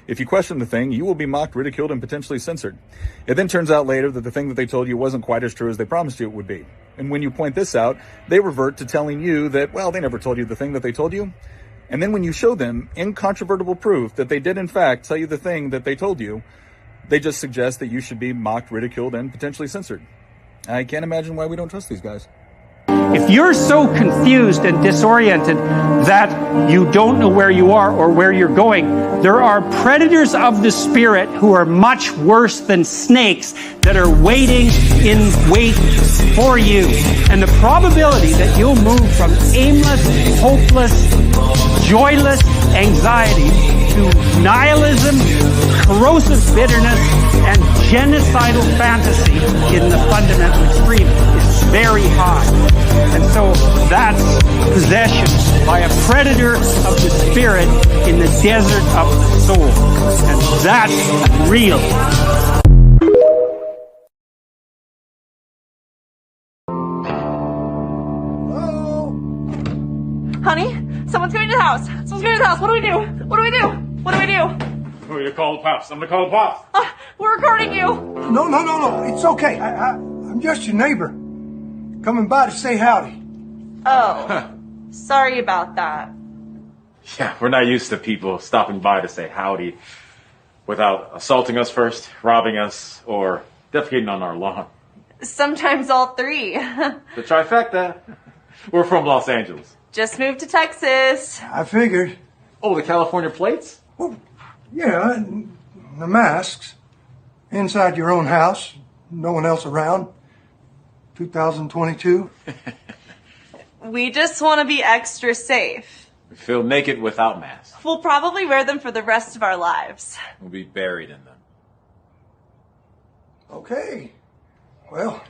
If you question the thing, you will be mocked, ridiculed, and potentially censored. It then turns out later that the thing that they told you wasn't quite as true as they promised you it would be. And when you point this out, they revert to telling you that, well, they never told you the thing that they told you. And then when you show them incontrovertible proof that they did in fact tell you the thing that they told you, they just suggest that you should be mocked, ridiculed, and potentially censored. I can't imagine why we don't trust these guys. If you're so confused and disoriented that you don't know where you are or where you're going, there are predators of the spirit who are much worse than snakes that are waiting in wait for you. And the probability that you'll move from aimless, hopeless, joyless anxiety to nihilism, corrosive bitterness, and genocidal fantasy in the fundamental extreme is very high. And so that's possession by a predator of the spirit in the desert of the soul. And that's real. Honey, someone's coming to the house. Someone's coming to the house. What do we do? What do we do? What do we do? Who are you calling Pops? I'm gonna call Pops. We're recording you. No. It's okay. I'm just your neighbor. Coming by to say howdy. Oh, sorry about that. Yeah, we're not used to people stopping by to say howdy without assaulting us first, robbing us, or defecating on our lawn. Sometimes all three. The trifecta. We're from Los Angeles. Just moved to Texas. I figured. Oh, the California plates? Well, yeah, and the masks. Inside your own house. No one else around. 2022. We just want to be extra safe. We feel naked without masks. We'll probably wear them for the rest of our lives. We'll be buried in them. Okay. Well,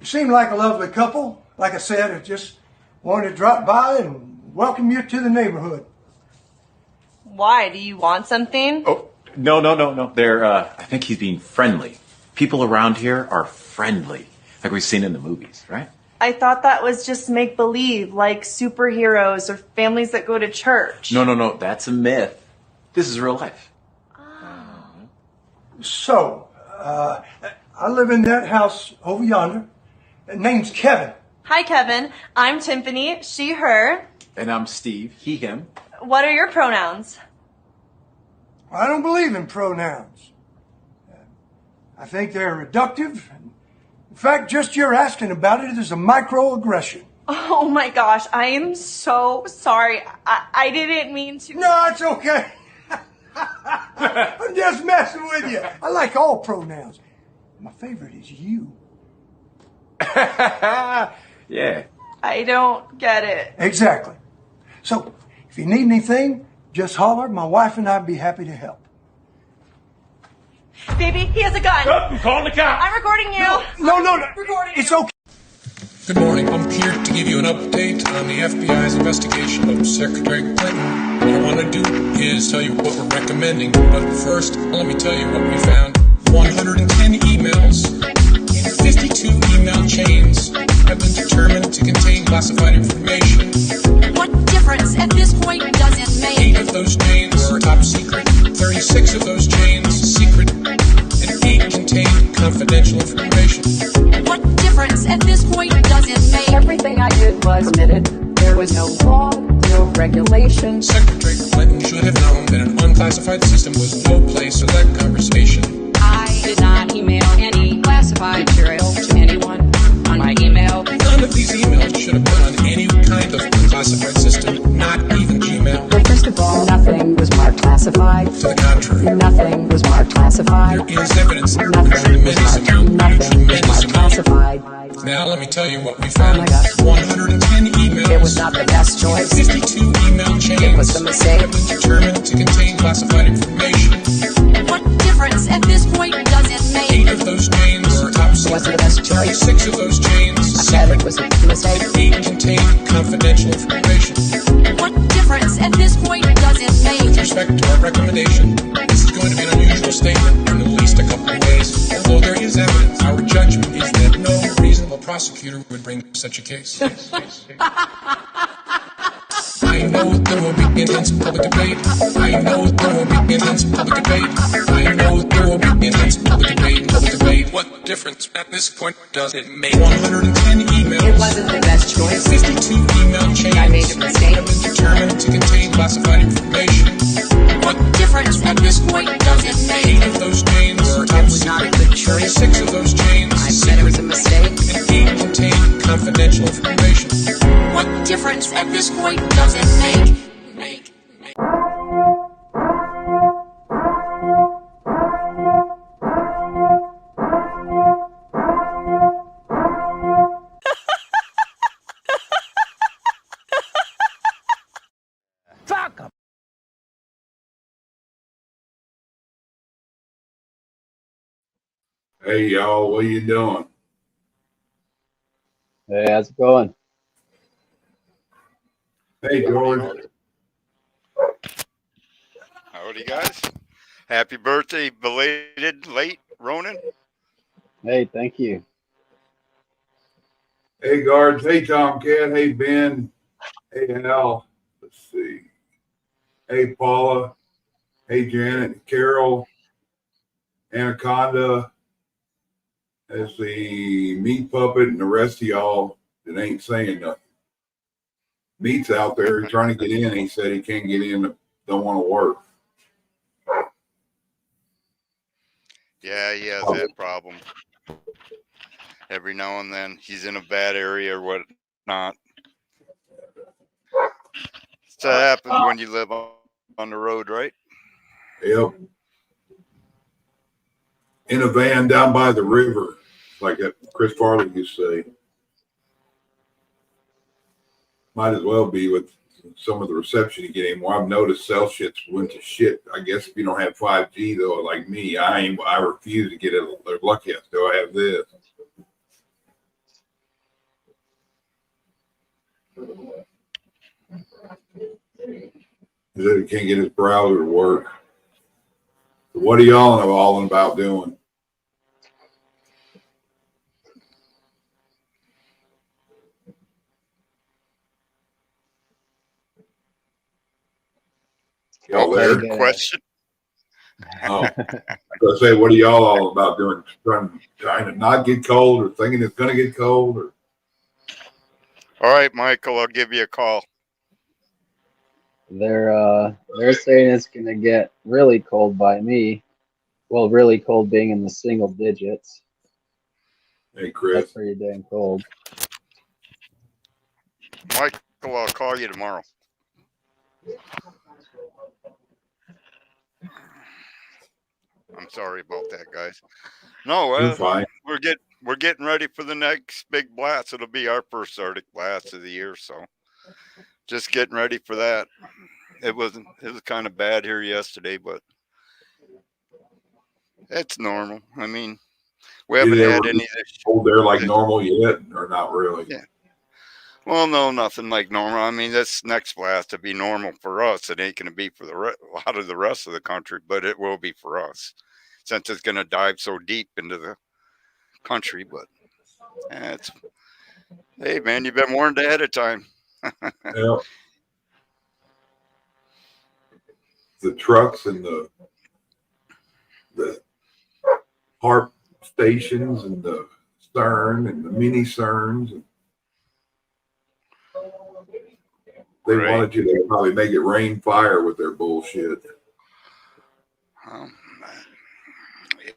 you seem like a lovely couple. Like I said, I just wanted to drop by and welcome you to the neighborhood. Why? Do you want something? Oh, no. They're, I think he's being friendly. People around here are friendly. Like we've seen in the movies, right? I thought that was just make-believe, like superheroes or families that go to church. No. That's a myth. This is real life. So, I live in that house over yonder. Name's Kevin. Hi, Kevin. I'm Tiffany, she, her. And I'm Steve, he, him. What are your pronouns? I don't believe in pronouns. I think they're reductive. In fact, just your asking about it is a microaggression. Oh my gosh, I am so sorry. I didn't mean to. No, it's okay. I'm just messing with you. I like all pronouns. My favorite is you. Yeah. I don't get it. Exactly. So, if you need anything, just holler. My wife and I'd be happy to help. Baby, he has a gun. I'm calling the cops. I'm recording you. No. Recording It's you. okay. Good morning. I'm here to give you an update on the FBI's investigation of Secretary Clinton. What I want to do is tell you what we're recommending. But first, let me tell you what we found. 110 emails in 52 email chains have been determined to contain classified information. What difference at this point does it make? 8 of those chains are top secret, 36 of those chains secret, and 8 contain confidential information. What difference at this point does it make? Everything I did was admitted. There was no law, no regulation. Secretary Clinton should have known that an unclassified system was no place for that conversation. I did not email any classified material to anyone on my email. None of these emails should have been on any kind of classified system, not even Gmail. Well, first of all, nothing was marked classified. To the contrary, Nothing was marked classified. there is evidence. Nothing was marked classified. Now let me tell you what we Oh found. my gosh. 110 emails. It was not the best choice. 52 email chains It was a mistake. have been determined to contain classified information. What difference at this point does it 8 make? of those chains are top Wasn't secret. the best choice. 6 of those chains I said secret. it was a mistake. 8 contain confidential information. What difference at this point does it With make? respect to our recommendation, this is going to be an unusual statement in at least a couple of ways. Although there is evidence, our judgment is that no reasonable prosecutor would bring such a case. I know there will be intense public debate. I know there will be intense this point doesn't make 110 emails. It wasn't the best choice. 52 email chains. I made a mistake. Have been determined to contain classified information. What difference at this point does it 8 make? of those chains are It top was not a secret. good choice. 6 of those chains I said it was a mistake. and 8 contain confidential information. What difference at this point does it make? Hey y'all, what you doing? Hey, how's it going? Hey George. Howdy, guys. Happy birthday, belated, late, Ronan. Hey, thank you. Hey guards. Hey Tomcat. Hey Ben. Hey Al. Let's see. Hey Paula. Hey Janet. Carol. Anaconda. As the meat puppet and the rest of y'all that ain't saying nothing. Meat's out there trying to get in. He said he can't get in. Don't want to work. Yeah, he has that problem. Every now and then he's in a bad area or whatnot. So that happens when you live on the road, right? Yep. In a van down by the river, like that Chris Farley used to say. Might as well be with some of the reception you get anymore. I've noticed cell shits went to shit. I guess if you don't have 5G though, like me, I refuse to get it. They're lucky I still have this. He can't get his browser to work. What are y'all all about doing? Y'all there? Good question. Oh, so I say, what are y'all all about doing? Trying to not get cold, or thinking it's going to get cold, or? All right, Michael, I'll give you a call. They're saying it's gonna get really cold by me. Well, really cold being in the single digits. Hey, Chris. That's pretty dang cold. Michael, I'll call you tomorrow. I'm sorry about that, guys. No, You're fine. we're getting ready for the next big blast. It'll be our first Arctic blast of the year, so just getting ready for that. It was kind of bad here yesterday, but it's normal. I mean, we haven't had any cold there like normal yet, or not really? Yeah. Well, no, nothing like normal. I mean, this next blast to be normal for us. It ain't going to be for a lot of the rest of the country, but it will be for us since it's going to dive so deep into the country. But hey, man, you've been warned ahead of time. Yeah. The trucks and the HARP stations and the CERN and the mini CERNs. And they wanted you to probably make it rain fire with their bullshit.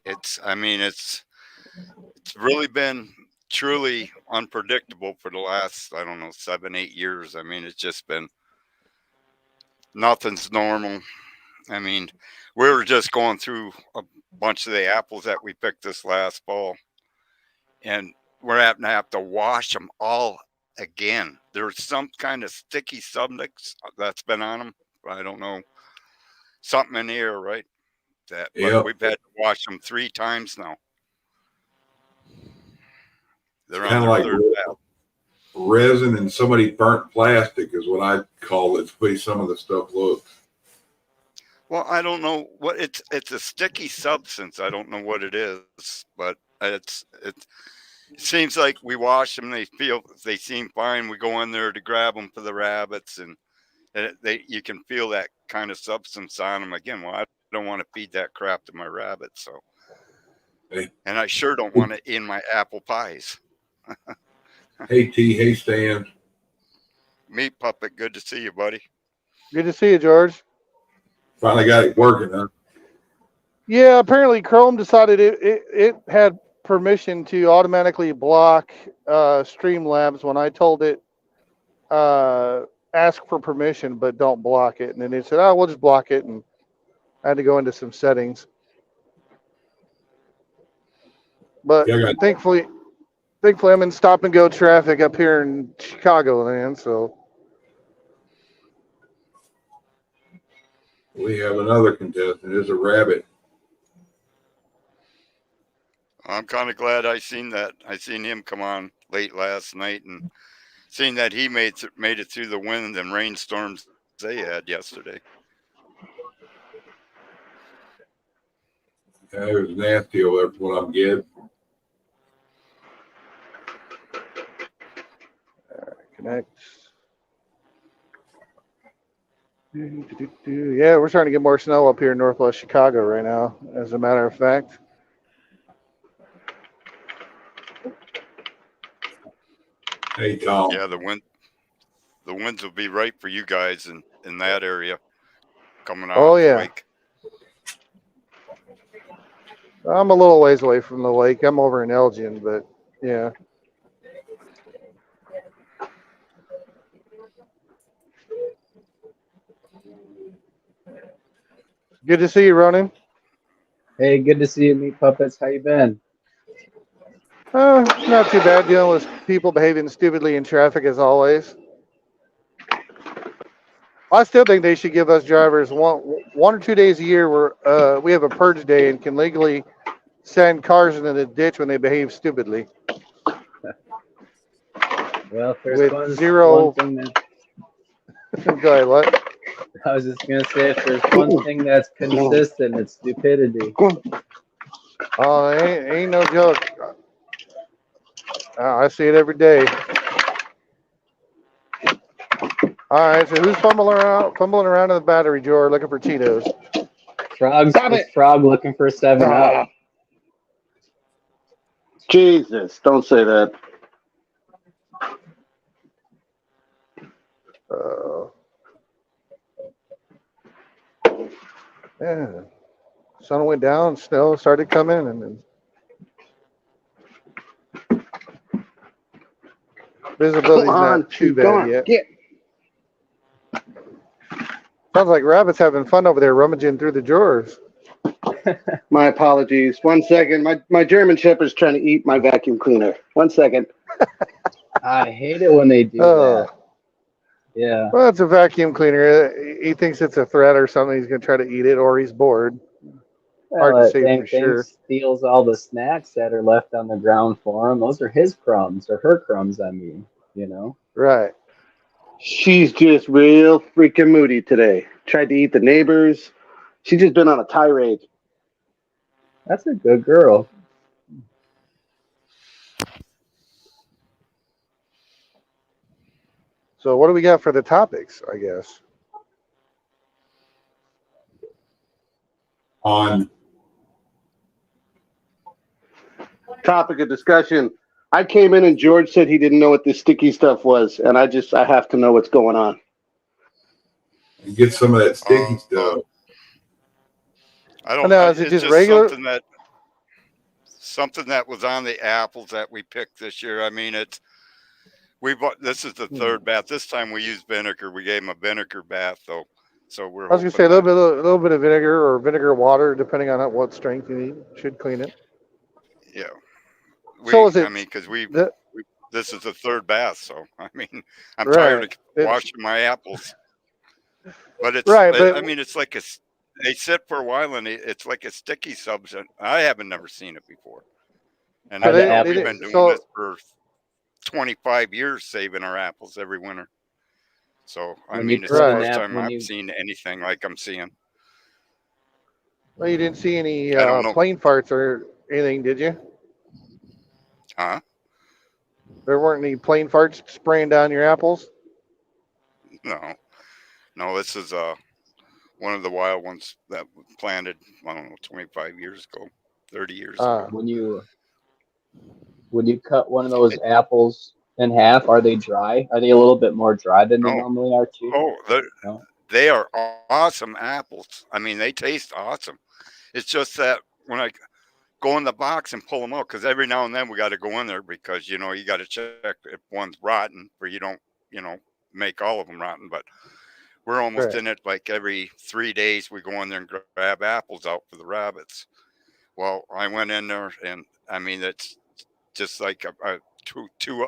It's really been truly unpredictable for the last, I don't know, 7-8 years. I mean, it's just been nothing's normal. I mean, we were just going through a bunch of the apples that we picked this last fall, and we're having to have to wash them all again. There's some kind of sticky substance that's been on them. I don't know, something in the air, right? But we've had to wash them 3 times now. They're kind of like resin and somebody burnt plastic is what I call it. The way some of the stuff looks. Well, I don't know what it's a sticky substance. I don't know what it is, but it seems like we wash them. They seem fine. We go in there to grab them for the rabbits, and you can feel that kind of substance on them again. Well, I don't want to feed that crap to my rabbits, so Hey, And I sure don't want it in my apple pies. hey T, hey Stan. Meat Puppet, good to see you, buddy. Good to see you, George. Finally got it working, huh? Yeah, apparently Chrome decided it had permission to automatically block Streamlabs when I told it ask for permission but don't block it. And then it said, oh, we'll just block it. And I had to go into some settings. But Yeah, thankfully I'm in stop and go traffic up here in Chicagoland. So we have another contestant. There's a rabbit. I'm kind of glad I seen that. I seen him come on late last night and seen that he made it through the wind and rainstorms they had yesterday. Yeah, it was nasty over there from what I'm getting. connect. Yeah, we're starting to get more snow up here in northwest Chicago right now, as a matter of fact. Hey Tom. Yeah, the winds will be right for you guys in that area coming out of the lake. I'm a little ways away from the lake. I'm over in Elgin, but yeah. Good to see you, Ronan. Hey, good to see you, Meat Puppets. How you been? Not too bad, dealing with people behaving stupidly in traffic as always. I still think they should give us drivers one or 2 days a year where we have a purge day and can legally send cars into the ditch when they behave stupidly. Well, if there's With one zero. thing that Go ahead, what? I was just gonna say, if there's one thing that's consistent, it's stupidity. Oh, ain't no joke. I see it every day. All right, so who's fumbling around in the battery drawer looking for Cheetos? Frog looking for 7-Up. Jesus, don't say that. Yeah. Sun went down, snow started coming, and then visibility's not too bad yet. Sounds like Rabbit's having fun over there rummaging through the drawers. My apologies. 1 second. My German Shepherd's trying to eat my vacuum cleaner. 1 second. I hate it when they do that. Yeah. Well, it's a vacuum cleaner. He thinks it's a threat or something. He's going to try to eat it, or he's bored. Well, Hard to say that for sure. steals all the snacks that are left on the ground for him. Those are his crumbs, or her crumbs, I mean, you know? Right. She's just real freaking moody today. Tried to eat the neighbors. She's just been on a tirade. That's a good girl. So what do we got for the topics, I guess? On topic of discussion. I came in and George said he didn't know what this sticky stuff was, and I have to know what's going on. And get some of that sticky stuff. I don't know. Is it just regular? Something that was on the apples that we picked this year. I mean, this is the third bath. This time we used vinegar. We gave him a vinegar bath, though. So we're. I was gonna say a little bit of vinegar or vinegar water, depending on what strength you need, should clean it. Yeah. So is it? I mean, because this is the third bath, so I mean, I'm right. tired of washing my apples. But it's right. But I mean, it's like they sit for a while and it's like a sticky substance. I haven't never seen it before, and we've been doing this for 25 years, saving our apples every winter. So I mean, it's the first time I've seen anything like I'm seeing. Well, you didn't see any plane farts or anything, did you? Huh? There weren't any plane farts spraying down your apples? No, this is one of the wild ones that was planted, I don't know, 25 years ago. 30 years ago. When you cut one of those apples in half, are they dry? Are they a little bit more dry than they normally are too? Oh, they are awesome apples. I mean, they taste awesome. It's just that when I go in the box and pull them out, because every now and then we got to go in there because, you know, you got to check if one's rotten, or you don't, you know, make all of them rotten. But we're almost in it like every 3 days. We go in there and grab apples out for the rabbits. Well, I went in there, and I mean, it's just like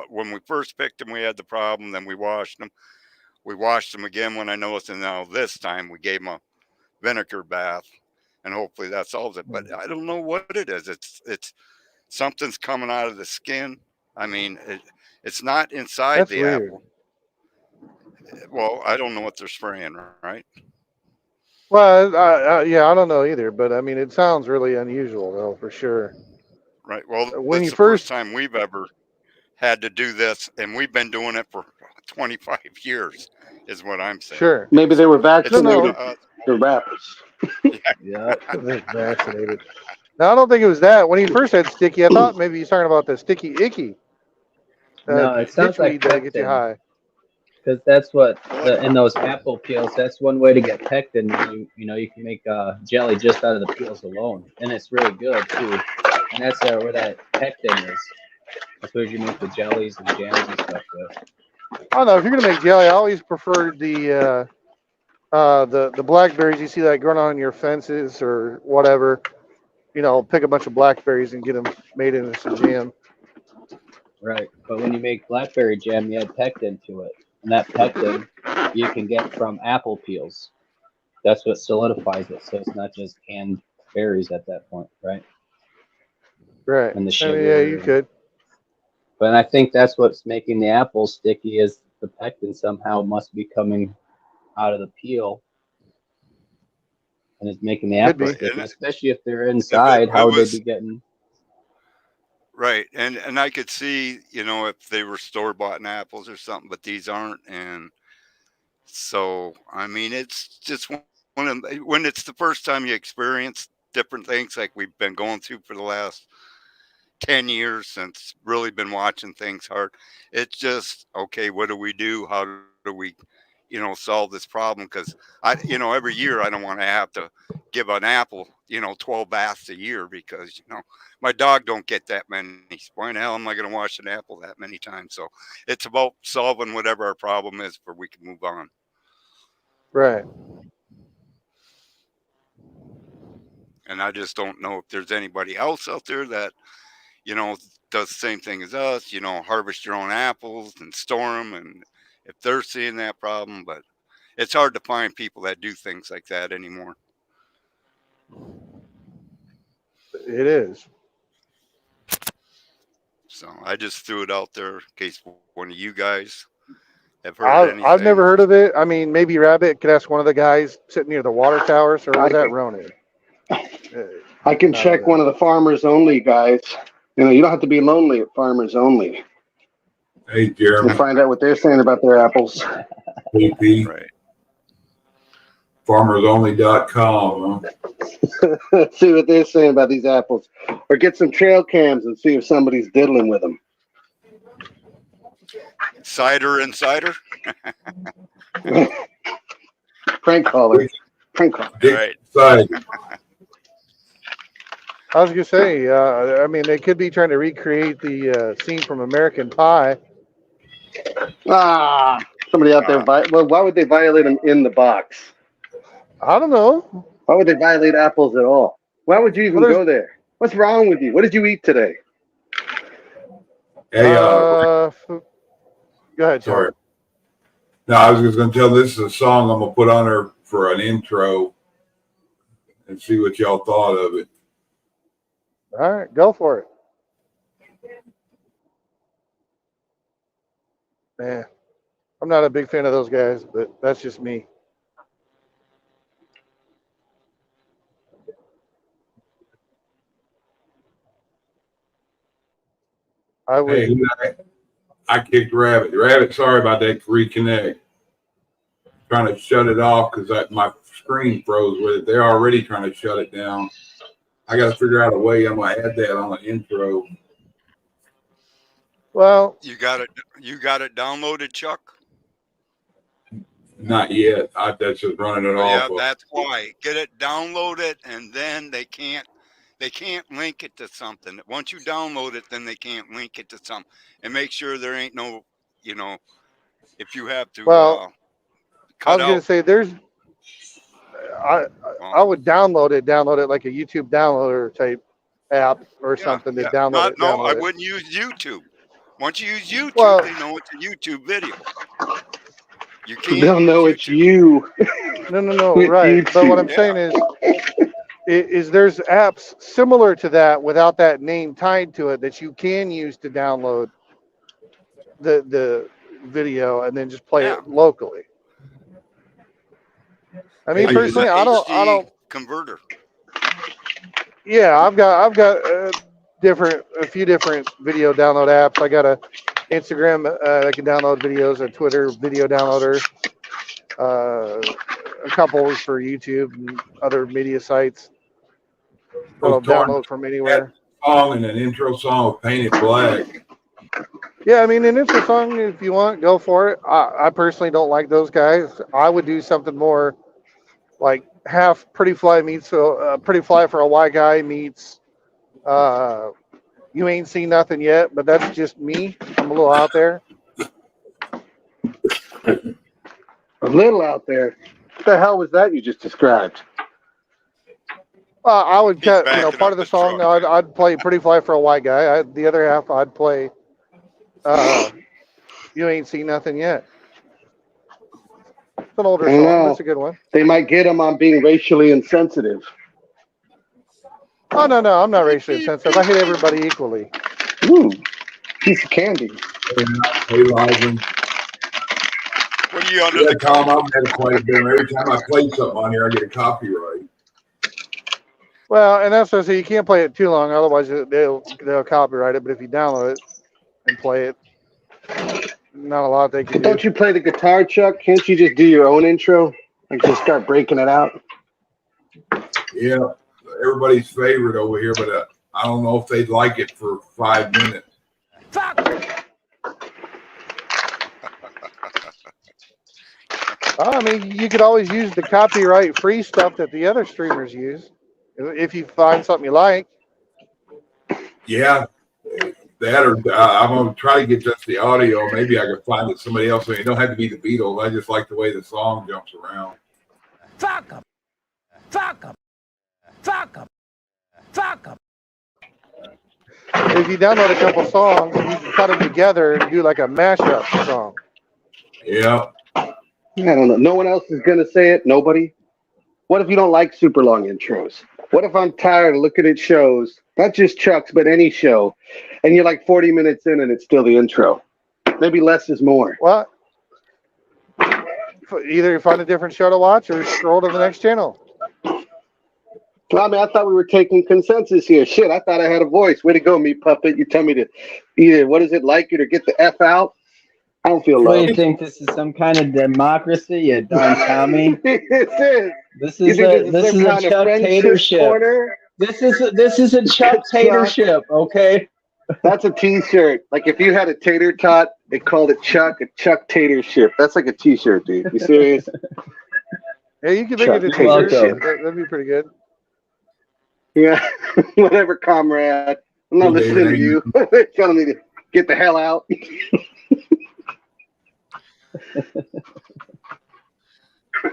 when we first picked them, we had the problem. Then we washed them. We washed them again when I noticed, and now this time we gave them a vinegar bath, and hopefully that solves it. But I don't know what it is. It's something's coming out of the skin. I mean, it's not inside the apple. Well, I don't know what they're spraying, right? Well, yeah, I don't know either, but I mean, it sounds really unusual, though, for sure. Right. Well, when this you is the first time we've ever had to do this, and we've been doing it for 25 years, is what I'm saying. Sure. Maybe they were vaccinated. No. They're rappers. Yeah, they're vaccinated. No, I don't think it was that. When he first said sticky, I thought maybe he's talking about the sticky icky. No, it sounds like that gets you high. Because that's what in those apple peels. That's one way to get pectin. You know, you can make jelly just out of the peels alone, and it's really good too. And that's where that pectin is. That's where you make the jellies and jams and stuff with. I don't know, if you're gonna make jelly, I always prefer the blackberries you see that growing on your fences or whatever. You know, pick a bunch of blackberries and get them made into some jam. Right, but when you make blackberry jam, you add pectin to it, and that pectin you can get from apple peels. That's what solidifies it, so it's not just canned berries at that point, right? Right. And the sugar. Yeah, you could. But I think that's what's making the apples sticky is the pectin somehow must be coming out of the peel, and it's making the apples sticky, especially if they're inside. How would they be getting? Right, and I could see, you know, if they were store-bought apples or something, but these aren't, and so I mean, it's just when it's the first time you experience different things like we've been going through for the last 10 years since really been watching things hard. It's just, okay, what do we do? How do we, you know, solve this problem? Because you know, every year I don't want to have to give an apple, you know, 12 baths a year because, you know, my dog don't get that many. Why the hell am I going to wash an apple that many times? So it's about solving whatever our problem is before we can move on. Right. And I just don't know if there's anybody else out there that, you know, does the same thing as us, you know, harvest your own apples and store them, and if they're seeing that problem, but it's hard to find people that do things like that anymore. It is. So I just threw it out there in case one of you guys have heard anything. I've never heard of it. I mean, maybe Rabbit could ask one of the guys sitting near the water towers, or was that Ronan? I can check one of the Farmers Only guys. You know, you don't have to be lonely at Farmers Only. Hey, Jeremy. To find out what they're saying about their apples. PP. Right. FarmersOnly.com. Huh? See what they're saying about these apples. Or get some trail cams and see if somebody's diddling with them. Cider insider? Prank caller. Prank caller. Right. I was gonna say, I mean, they could be trying to recreate the scene from American Pie. Somebody out there. Well, why would they violate them in the box? I don't know. Why would they violate apples at all? Why would you even go there? What's wrong with you? What did you eat today? Hey, go ahead, sorry. No, I was just going to tell this is a song I'm going to put on there for an intro and see what y'all thought of it. All right, go for it. Man, I'm not a big fan of those guys, but that's just me. Hey, I kicked Rabbit. Rabbit, sorry about that. Reconnect. Trying to shut it off because my screen froze with it. They're already trying to shut it down. I got to figure out a way. I'm gonna add that on the intro. Well, You got it downloaded, Chuck? Not yet. That's just running it Yeah, off. that's why. Get it, download it, and then they can't link it to something. Once you download it, then they can't link it to something. And make sure there ain't no, if you have to well, I cut was gonna out. say I would download it like a YouTube downloader type app or something to download it. I wouldn't use YouTube. Once you use YouTube, Well, they know it's a YouTube video. You can't. They'll know it's you. No, With right. But what I'm YouTube. saying is there's apps similar to that without that name tied to it that you can use to download the video and then just play it locally. I mean, personally, I don't converter. Yeah, I've got a few different video download apps. I got a Instagram that can download videos, a Twitter video downloader, a couple for YouTube and other media sites that'll download from anywhere. Song and an intro song of Paint It Black. Yeah, I mean, an intro song, if you want, go for it. I personally don't like those guys. I would do something more like half Pretty Fly meets Pretty Fly for a White Guy meets You Ain't Seen Nothing Yet, but that's just me. I'm a little out there. A little out there. What the hell was that you just described? I would cut, part of the song. I'd play Pretty Fly for a White Guy. The other half, I'd play You Ain't Seen Nothing Yet. It's an older song. That's a good one. They might get them on being racially insensitive. Oh, no, I'm not racially insensitive. I hate everybody equally. Ooh, piece of candy. Hey, Liven. What are you under the Tom, I'm at quite a bit. Every time I play something on here, I get a copyright. Well, and that's what I say. You can't play it too long, otherwise they'll copyright it. But if you download it and play it, not a lot they can do. Don't you play the guitar, Chuck? Can't you just do your own intro? Like just start breaking it out? Yeah, everybody's favorite over here, but I don't know if they'd like it for 5 minutes. I mean, you could always use the copyright-free stuff that the other streamers use, if you find something you like. Yeah, that or I'm gonna try to get just the audio. Maybe I could find it somebody else. I mean, it don't have to be the Beatles. I just like the way the song jumps around. Fuck them. Fuck them. Fuck them. Fuck them. If you download a couple songs, you can cut them together and do like a mashup song. Yeah. I don't know. No one else is going to say it? Nobody? What if you don't like super long intros? What if I'm tired of looking at shows, not just Chuck's, but any show, and you're like 40 minutes in and it's still the intro? Maybe less is more. What? Either you find a different show to watch or scroll to the next channel. Well, I mean, I thought we were taking consensus here. Shit, I thought I had a voice. Way to go, Meat Puppet. You tell me to either, what is it, like it or get the F out? I don't feel What loved. do you think? This is some kind of democracy, you darn Tommy? This is a Chuck Tatership. This is a Chuck Tatership, okay? That's a T-shirt. Like if you had a tater tot, they called it Chuck, a Chuck Tatership. That's like a T-shirt, dude. You serious? Yeah, you can make it a T-shirt. That'd be pretty good. Yeah, whatever, comrade. I'm not listening to you. They're telling me to get the hell out.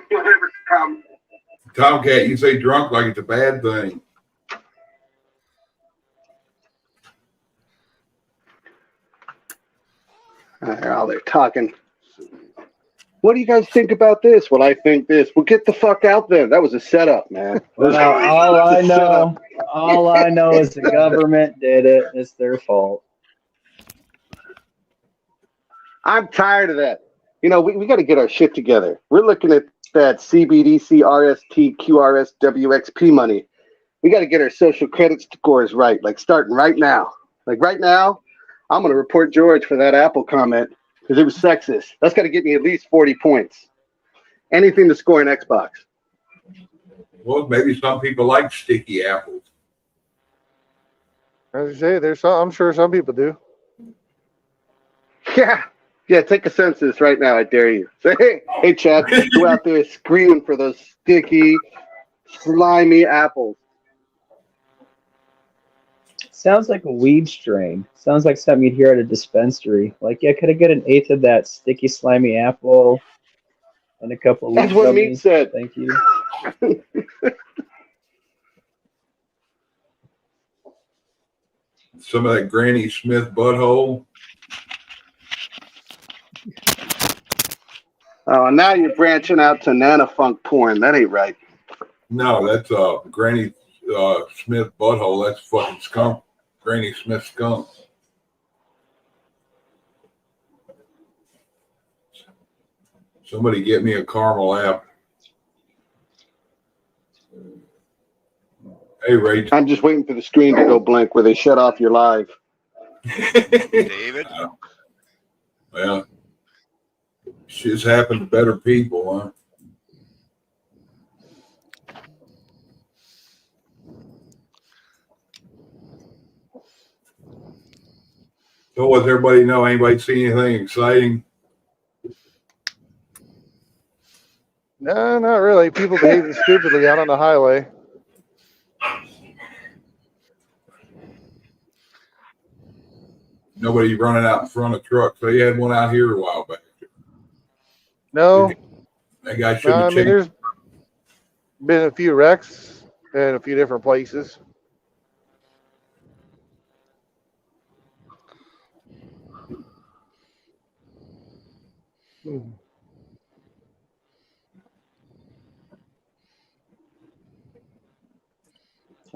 Whatever, Tomcat, you say drunk like it's a bad thing. They're talking. What do you guys think about this? Well, I think this. Well, get the fuck out there. That was a setup, man. Well, all I know is the government did it. It's their fault. I'm tired of that. You know, we got to get our shit together. We're looking at that CBDC, RST, QRS, WXP money. We got to get our social credit scores right, like starting right now. Like right now, I'm going to report George for that Apple comment because it was sexist. That's got to get me at least 40 points. Anything to score an Xbox. Well, maybe some people like sticky apples. As you say, there's some. I'm sure some people do. Yeah. Take a census right now. I dare you. Say, hey, Chad, go out there screaming for those sticky, slimy apples. Sounds like a weed strain. Sounds like something you'd hear at a dispensary. Like, yeah, could I get an eighth of that sticky, slimy apple and a couple of That's weed what Meat gummies? said. Thank you. Some of that Granny Smith butthole. Oh, now you're branching out to Nana Funk porn. That ain't right. No, that's Granny Smith butthole. That's fucking skunk. Granny Smith skunk. Somebody get me a caramel apple. Hey, Rach. I'm just waiting for the screen to go blank where they shut off your live. David? Well, shit's happened to better people, huh? So what's everybody know? Anybody see anything exciting? No, not really. People behaving stupidly out on the highway. Nobody running out in front of trucks. They had one out here a while back. No. That guy shouldn't I have mean, changed. there's been a few wrecks in a few different places.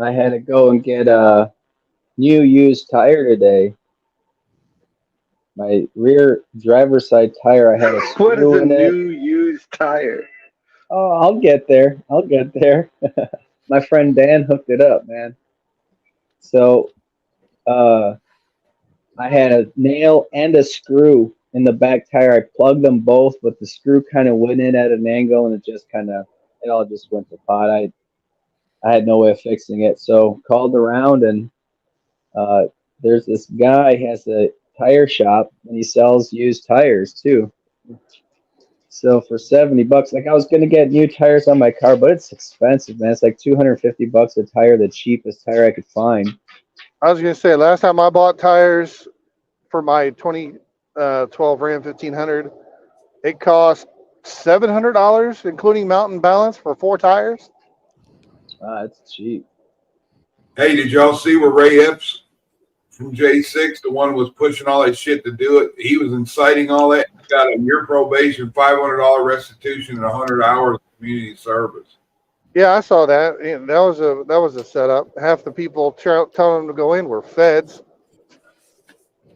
I had to go and get a new used tire today. My rear driver's side tire, I had a What is screw a in it. new used tire? Oh, I'll get there. I'll get there. My friend Dan hooked it up, man. So I had a nail and a screw in the back tire. I plugged them both, but the screw kind of went in at an angle, and it all just went to pot. I had no way of fixing it, so called around, and there's this guy has a tire shop, and he sells used tires too. So for $70, like I was gonna get new tires on my car, but it's expensive, man. It's like $250 a tire, the cheapest tire I could find. I was going to say, last time I bought tires for my 2012 Ram 1500, it cost $700, including mount and balance, for 4 tires. It's cheap. Hey, did y'all see where Ray Epps from J6, the one who was pushing all that shit to do it? He was inciting all that. He got a year probation, $500 restitution, and 100 hours of community service. Yeah, I saw that. And that was a setup. Half the people telling them to go in were feds.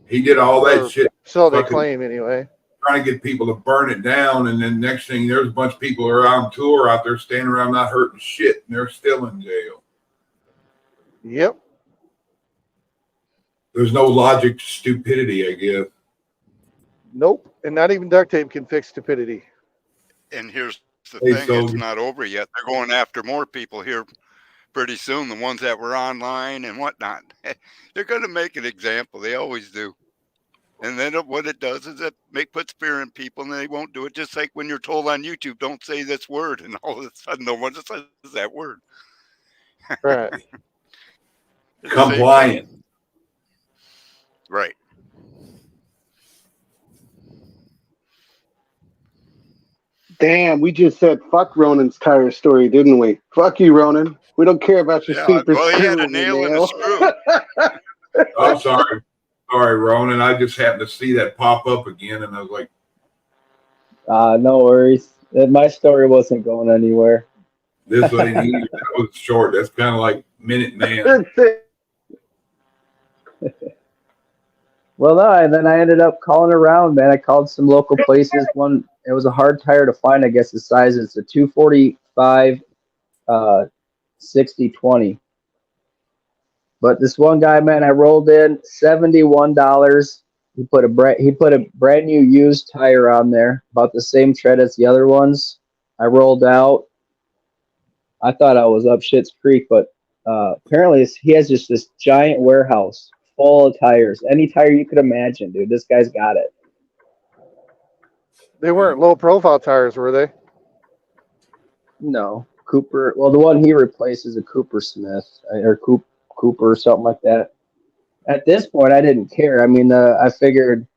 He did all that shit. So they claim, anyway. Trying to get people to burn it down, and then next thing, there's a bunch of people who are on tour out there standing around not hurting shit, and they're still in jail. Yep. There's no logic to stupidity, I guess. Nope. And not even duct tape can fix stupidity. And here's the Hey, thing, soldier. it's not over yet. They're going after more people here pretty soon, the ones that were online and whatnot. They're going to make an example. They always do. And then what it does is it puts fear in people, and they won't do it. Just like when you're told on YouTube, don't say this word, and all of a sudden no one just says that word. Right. Compliant. Right. Damn, we just said fuck Ronan's tire story, didn't we? Fuck you, Ronan. We don't care about your super well, he screw. had a nail and a screw. I'm sorry. Sorry, Ronan. I just happened to see that pop up again, and I was like, No worries. My story wasn't going anywhere. this ain't easy. That was short. That's kind of like Minute Man. Well, no, and then I ended up calling around, man. I called some local places. One, it was a hard tire to find, I guess the size is a 245 60/20. But this one guy, man, I rolled in $71. He put a brand new used tire on there, about the same tread as the other ones. I rolled out. I thought I was up Shit's Creek, but Apparently he has just this giant warehouse full of tires. Any tire you could imagine, dude. This guy's got it. They weren't low profile tires, were they? No, Cooper. Well, the one he replaced is a Cooper Smith or Cooper or something like that. At this point, I didn't care. I mean, I figured,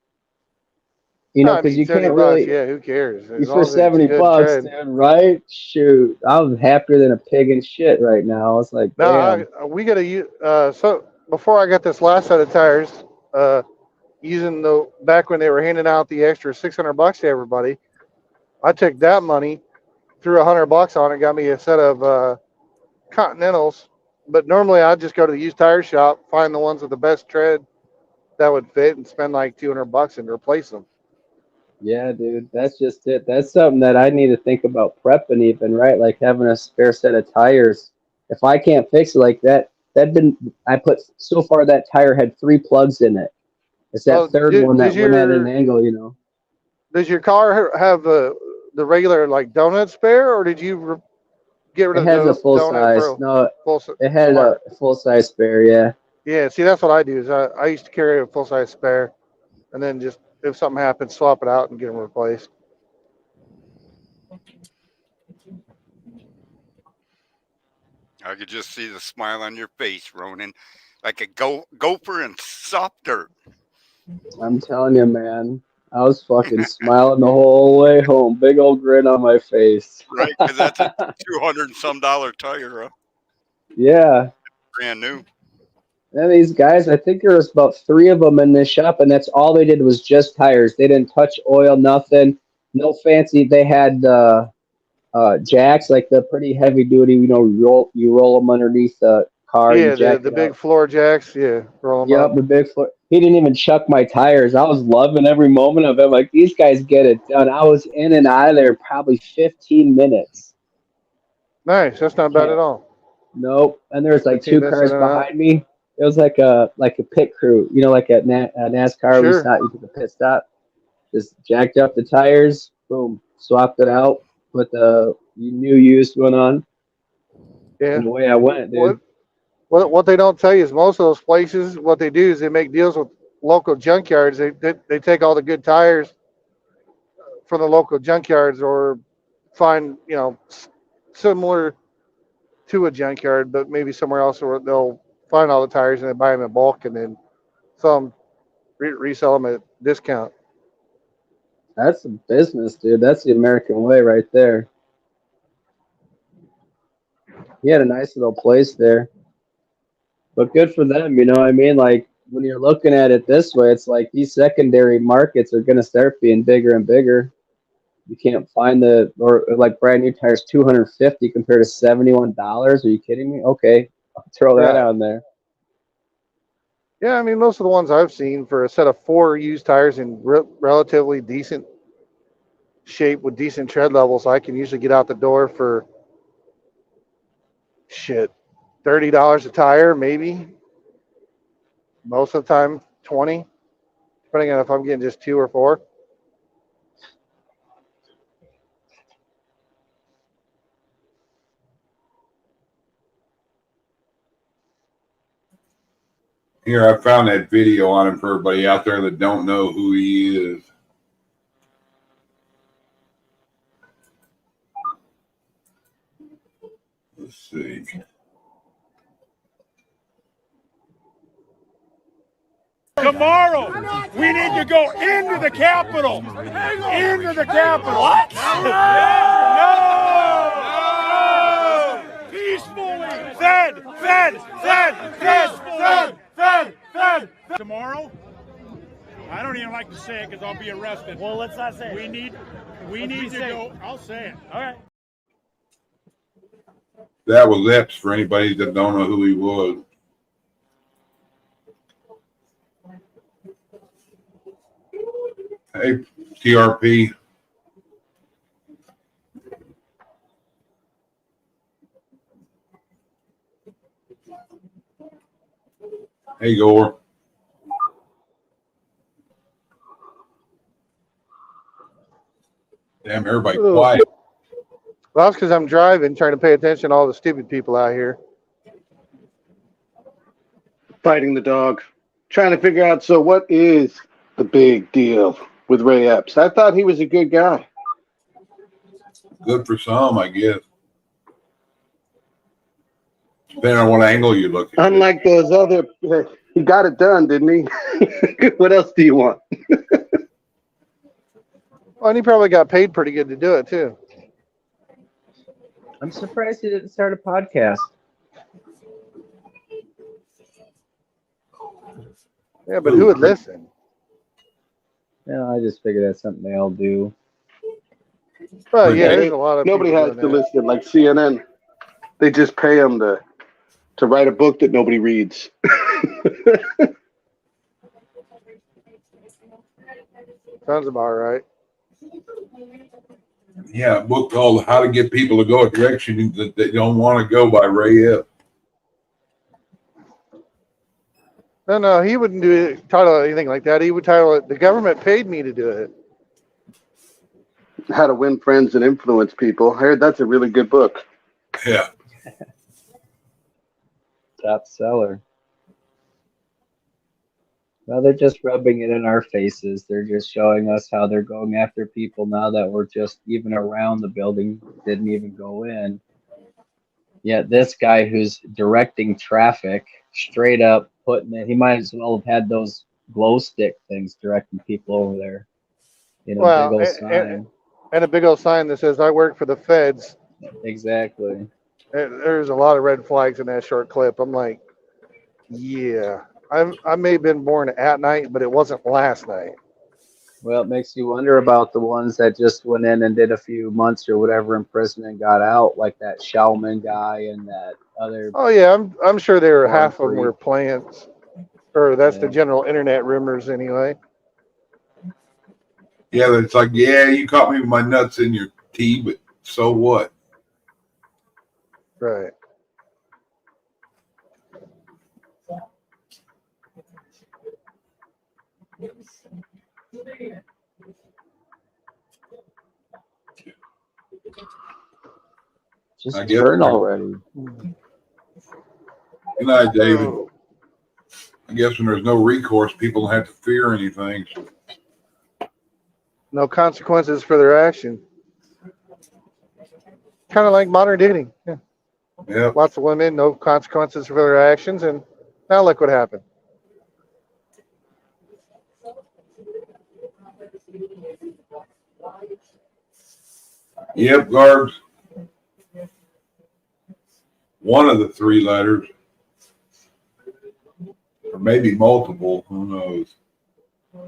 I because mean, you can't $70, really. yeah, who cares? As For long as it's 70 good bucks, tread. dude, right? Shoot, I'm happier than a pig in shit right now. I was like, damn. No, we got to use. So before I got this last set of tires, using the back when they were handing out the extra $600 to everybody, I took that money, threw $100 on it, got me a set of Continentals. But normally I'd just go to the used tire shop, find the ones with the best tread that would fit, and spend like $200 and replace them. Yeah, dude, that's just it. That's something that I need to think about prepping even, right? Like having a spare set of tires. If I can't fix it like that, I put so far that tire had 3 plugs in it. It's that Oh, third one that went at an angle. Does your car have the regular like donut spare, or did you get rid It of has the a full donut size. for No, full? it had Smart. a full size spare, yeah. Yeah, see, that's what I do. Is I used to carry a full size spare, and then just if something happens, swap it out and get them replaced. I could just see the smile on your face, Ronan, like a gopher in soft dirt. I'm telling you, man. I was fucking smiling the whole way home. Big old grin on my face. Right, because that's a $200 and some tire, huh? Yeah. Brand new. And these guys, I think there was about 3 of them in this shop, and that's all they did was just tires. They didn't touch oil, nothing. No fancy. They had jacks, like the pretty heavy duty. You roll them underneath the car. Yeah, You jack the it big up. floor jacks. Yeah, roll them Yep, up. the big foot. He didn't even chuck my tires. I was loving every moment of it. Like, these guys get it done. I was in and out of there probably 15 minutes. Nice. That's not bad at all. Nope. And there's like 15 2 minutes cars in and out. behind me. It was like a pit crew. Like at NASCAR, we Sure. stop. You took a pit stop. Just jacked up the tires. Boom. Swapped it out. Put the new used one on. Yeah. And away I went, dude. What they don't tell you is most of those places, what they do is they make deals with local junkyards. They take all the good tires from the local junkyards, or find similar to a junkyard, but maybe somewhere else where they'll find all the tires and they buy them in bulk and then some resell them at discount. That's the business, dude. That's the American way right there. He had a nice little place there. But good for them, you know what I mean? Like, when you're looking at it this way, it's like these secondary markets are going to start being bigger and bigger. You can't find or like brand new tires, $250 compared to $71. Are you kidding me? Okay, I'll throw that Right. on there. Yeah, I mean, most of the ones I've seen for a set of 4 used tires in relatively decent shape with decent tread levels, I can usually get out the door for $30 a tire, maybe. Most of the time, 20, depending on if I'm getting just 2 or 4. Here, I found that video on him for everybody out there that don't know who he is. Let's see. Tomorrow, we need to go into the Capitol. Into the Capitol. What? No! Peacefully. Fed. Tomorrow, I don't even like to say it because I'll be arrested. Well, let's not say it. We need to go. I'll say it. All right. That was Epps for anybody that don't know who he was. Hey, TRP. Hey, Gore. Damn, everybody quiet. Well, that's because I'm driving, trying to pay attention to all the stupid people out here. Fighting the dog. Trying to figure out, so what is the big deal with Ray Epps? I thought he was a good guy. Good for some, I guess. Depending on what angle you look at. Unlike those other, he got it done, didn't he? What else do you want? Well, and he probably got paid pretty good to do it too. I'm surprised he didn't start a podcast. Yeah, but who would listen? Yeah, I just figured that's something they all do. Well, yeah, there's a lot of nobody people has doing to that. listen like CNN. They just pay them to write a book that nobody reads. Sounds about right. Yeah, a book called How to Get People to Go a Direction That They Don't Want to Go by Ray Epps. No, he wouldn't title anything like that. He would title it, "The Government Paid Me to Do It." How to Win Friends and Influence People. I heard that's a really good book. Yeah. Top seller. Well, they're just rubbing it in our faces. They're just showing us how they're going after people now that we're just even around the building, didn't even go in. Yet this guy who's directing traffic, straight up putting it, he might as well have had those glow stick things directing people over there. You know, Well, big old sign. and a big old sign that says, "I work for the feds." Exactly. There's a lot of red flags in that short clip. I'm like, yeah, I may have been born at night, but it wasn't last night. Well, it makes you wonder about the ones that just went in and did a few months or whatever in prison and got out, like that Schauman guy and that other. Oh yeah, I'm sure there Born half of them free. were plants, or that's the general internet rumors anyway. Yeah, it's like, yeah, you caught me with my nuts in your tea, but so what? Right. Just I guess turn already. Good night, David. I guess when there's no recourse, people don't have to fear anything. No consequences for their action. Kind of like modern dating. Yeah. Yep. Lots of women, no consequences for their actions, and now look what happened. Yep, Garbs. One of the three letters. Or maybe multiple, who knows?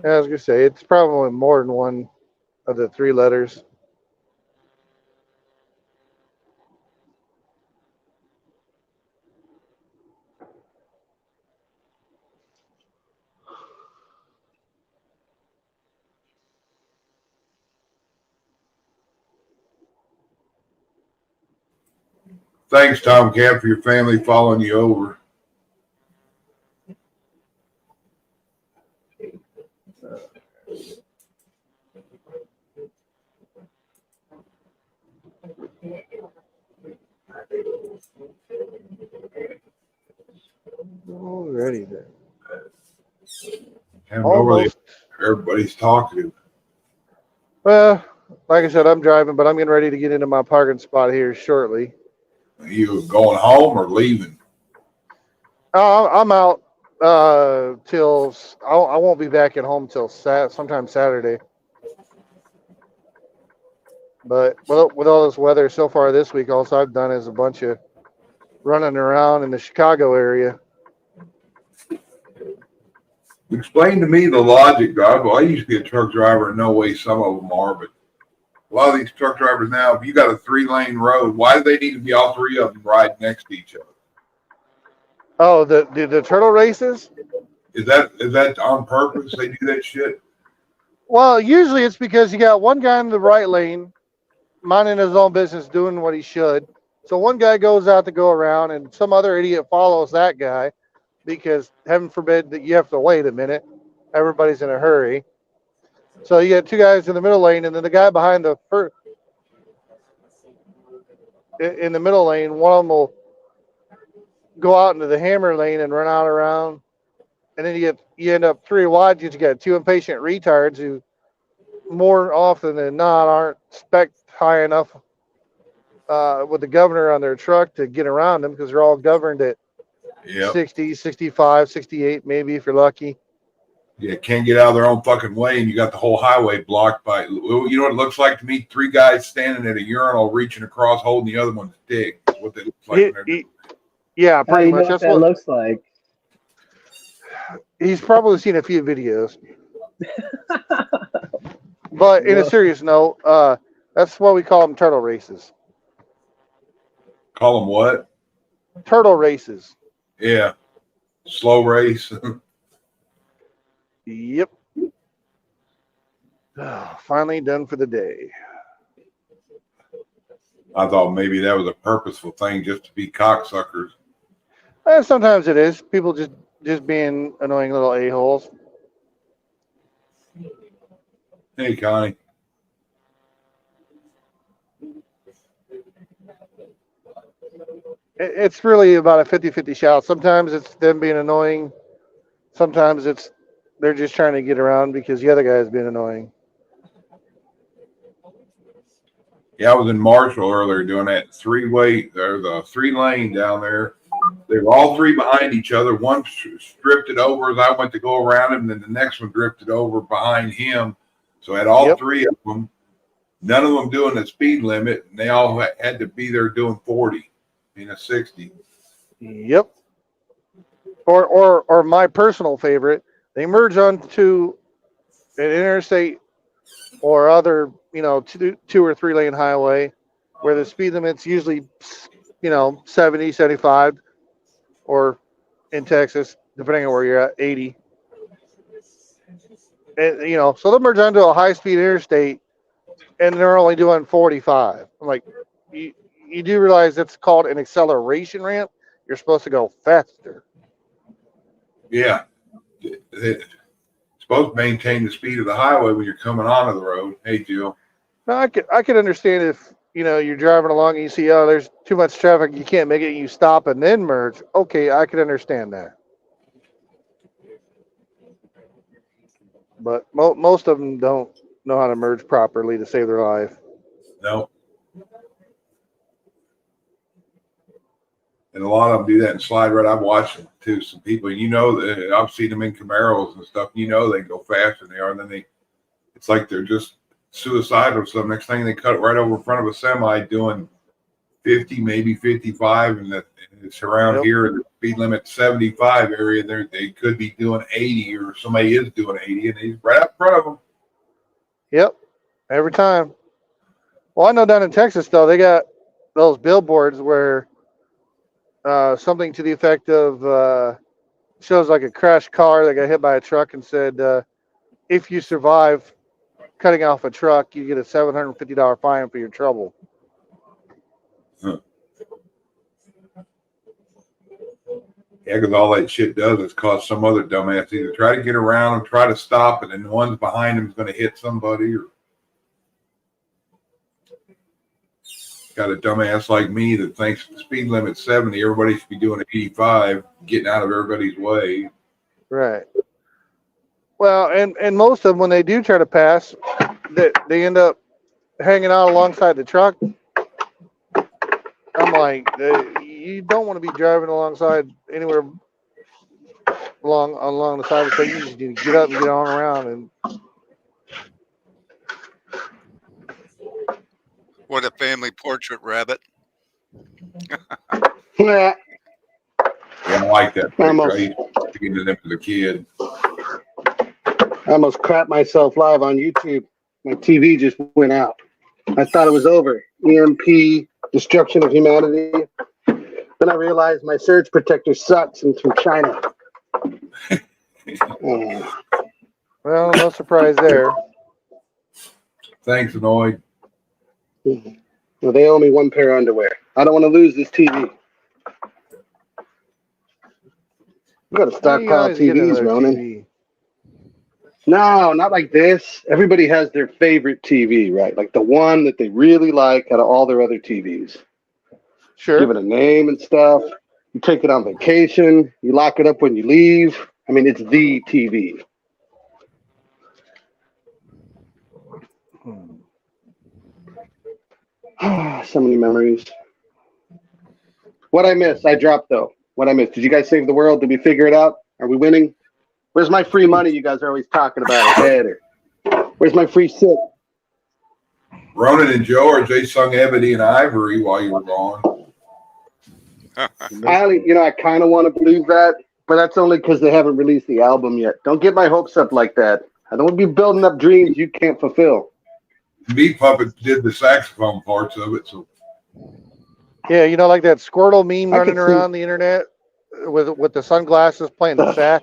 Yeah, I was gonna say it's probably more than one of the three letters. Thanks, Tom Cat, for your family following you over. Alrighty then. And nobody, everybody's talking. Well, like I said, I'm driving, but I'm getting ready to get into my parking spot here shortly. Are you going home or leaving? I'm out till I won't be back at home till sometime Saturday. But with all this weather so far this week, all I've done is a bunch of running around in the Chicago area. Explain to me the logic, Doug. Well, I used to be a truck driver, and no way some of them are, but a lot of these truck drivers now, if you got a 3-lane road, why do they need to be all three of them right next to each other? Oh, the turtle races? Is that on purpose? They do that shit? Well, usually it's because you got one guy in the right lane, minding his own business, doing what he should. So one guy goes out to go around, and some other idiot follows that guy because, heaven forbid, that you have to wait a minute. Everybody's in a hurry. So you got two guys in the middle lane, and then the guy behind in the middle lane, one of them will go out into the hammer lane and run out around, and then you end up 3 wide because you got 2 impatient retards who more often than not aren't spec high enough with the governor on their truck to get around them because they're all governed at 60, 65, 68, maybe if you're lucky. Yeah, can't get out of their own fucking way, and you got the whole highway blocked by. You know what it looks like to me? 3 guys standing at a urinal, reaching across, holding the other one's dick. That's what they look like. Yeah, pretty much. Know That's what that what looks like. He's probably seen a few videos. But in a serious note, that's why we call them turtle races. Call them what? Turtle races. Yeah, slow race. Yep. Finally done for the day. I thought maybe that was a purposeful thing just to be cocksuckers. Sometimes it is. People just being annoying little a-holes. Hey, Connie. It's really about a 50-50 shot. Sometimes it's them being annoying. Sometimes they're just trying to get around because the other guy is being annoying. Yeah, I was in Marshall earlier doing that 3-way, or the 3-lane down there. They were all 3 behind each other. One stripped it over as I went to go around him, and then the next one drifted over behind him. So I had all 3 of them, none of them doing the speed limit, and they all had to be there doing 40 in a 60. Yep. Or my personal favorite, they merge onto an interstate or other, 2 or 3 lane highway where the speed limit's usually, 70, 75, or in Texas, depending on where you're at, 80. And, so they'll merge onto a high speed interstate and they're only doing 45. I'm like, you do realize that's called an acceleration ramp? You're supposed to go faster. Yeah. It's supposed to maintain the speed of the highway when you're coming onto the road. Hey, Jill. No, I could understand if, you're driving along and you see, there's too much traffic, you can't make it, you stop and then merge. Okay, I could understand that. But most of them don't know how to merge properly to save their life. No. And a lot of them do that and slide right. I've watched them too. Some people, I've seen them in Camaros and stuff. They can go faster than they are. And then it's like they're just suicidal. So next thing they cut right over in front of a semi doing 50, maybe 55. And it's around here in the speed limit 75 area. They could be doing 80 or somebody is doing 80 and he's right up in front of them. Yep. Every time. Well, I know down in Texas, though, they got those billboards where something to the effect of shows like a crashed car that got hit by a truck and said, if you survive cutting off a truck, you get a $750 fine for your trouble. Huh. Yeah, because all that shit does is cause some other dumbass either try to get around and try to stop it, and the one's behind him is going to hit somebody, or got a dumbass like me that thinks the speed limit's 70, everybody should be doing 85, getting out of everybody's way. Right. Well, and most of them, when they do try to pass, they end up hanging out alongside the truck. I'm like, you don't want to be driving alongside anywhere along the side of the street. You just need to get up and get on around. And What a family portrait, Rabbit. Yeah, I like that. I used to get into them as a kid. I almost crapped myself live on YouTube. My TV just went out. I thought it was over. EMP, destruction of humanity. Then I realized my surge protector sucks and it's from China. Well, no surprise there. Thanks, Annoyed. Well, they owe me 1 pair of underwear. I don't want to lose this TV. You got to stockpile TVs, Ronan. TV? No, not like this. Everybody has their favorite TV, right? Like the one that they really like out of all their other TVs. Sure. Give it a name and stuff. You take it on vacation. You lock it up when you leave. I mean, it's the TV. So many memories. What I missed, I dropped though. What I missed. Did you guys save the world? Did we figure it out? Are we winning? Where's my free money you guys are always talking about? Where's my free shit? Ronan and George, they sung Ebony and Ivory while you were gone. I kind of want to believe that, but that's only because they haven't released the album yet. Don't get my hopes up like that. I don't want to be building up dreams you can't fulfill. Meat Puppet did the saxophone parts of it, so. Yeah, like that Squirtle meme running around the internet with the sunglasses playing the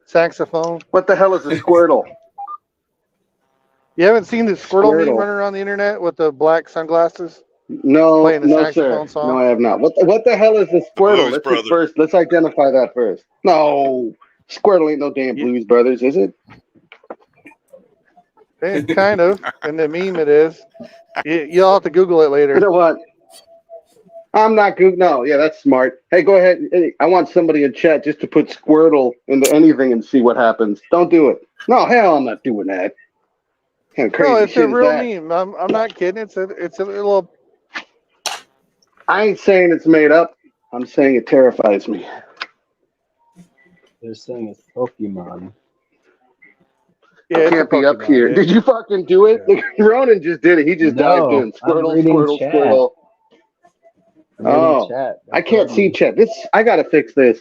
saxophone. What the hell is a Squirtle? You haven't seen the Squirtle meme running around the internet with the black sunglasses? No, playing the no, saxophone sir. song? No, I have not. What the hell is a Squirtle? Let's identify that first. No, Squirtle ain't no damn Blues Brothers, is it? Kind of. In the meme, it is. You'll have to Google it later. You know what? I'm not Google. No, yeah, that's smart. Hey, go ahead. Hey, I want somebody in chat just to put Squirtle into anything and see what happens. Don't do it. No, hell, I'm not doing that. Kind of crazy No, it's shit a real is that? meme. I'm not kidding. It's a little. I ain't saying it's made up. I'm saying it terrifies me. They're saying it's Pokemon. Yeah, it can't be up here. Did you fucking do it? Yeah. Ronan just did it. He just dived in. Squirtle, Squirtle, chat. Squirtle. Oh, I can't see chat. I gotta fix this.